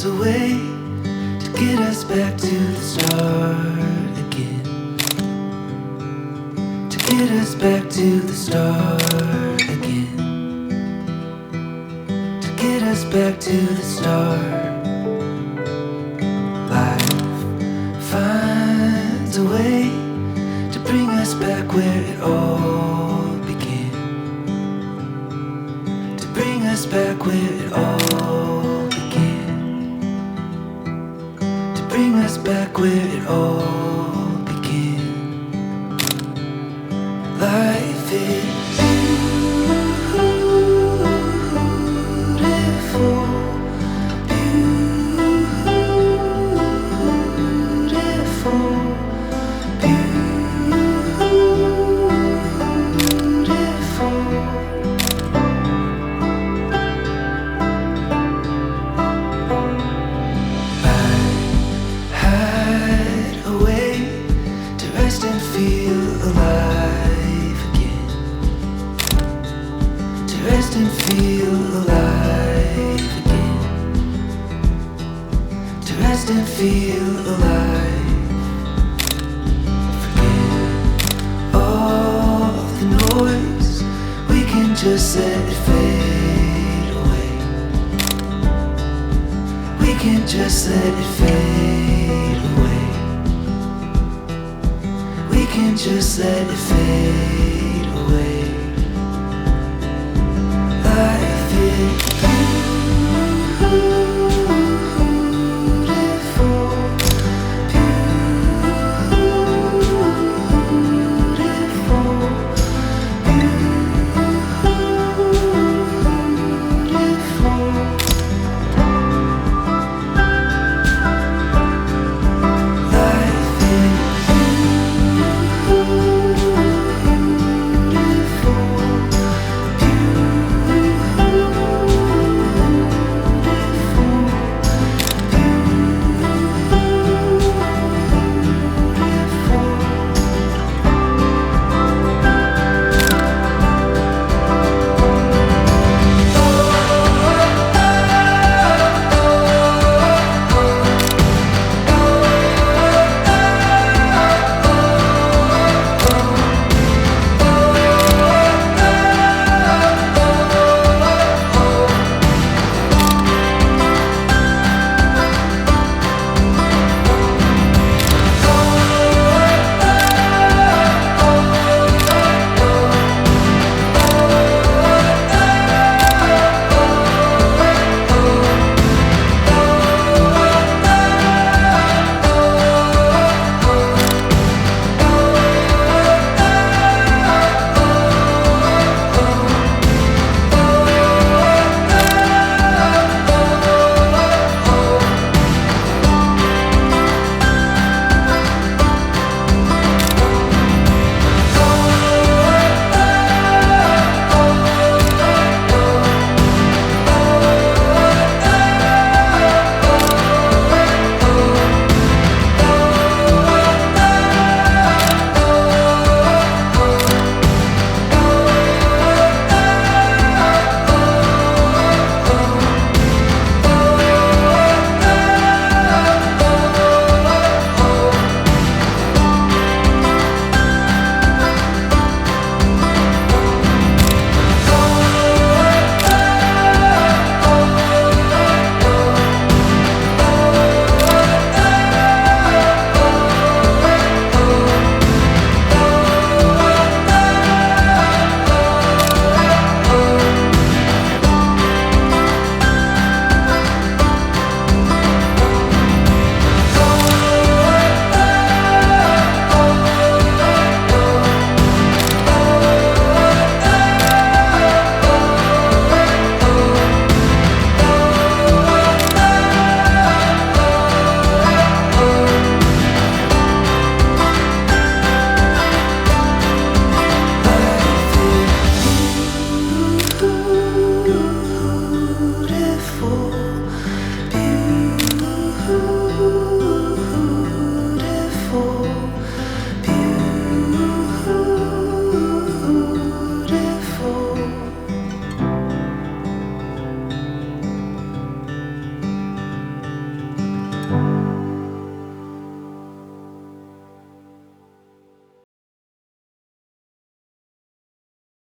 finds a way to get us back to the start again. To get us back to the start again. To get us back to the start. Life finds a way to bring us back where it all began. To bring us back where it all began. To bring us back where it all began. Life is beautiful, beautiful, beautiful. I had a way to rest and feel alive again. To rest and feel alive again. To rest and feel alive. Forget all the noise. We can just let it fade away. We can just let it fade away. We can just let it fade away. Life is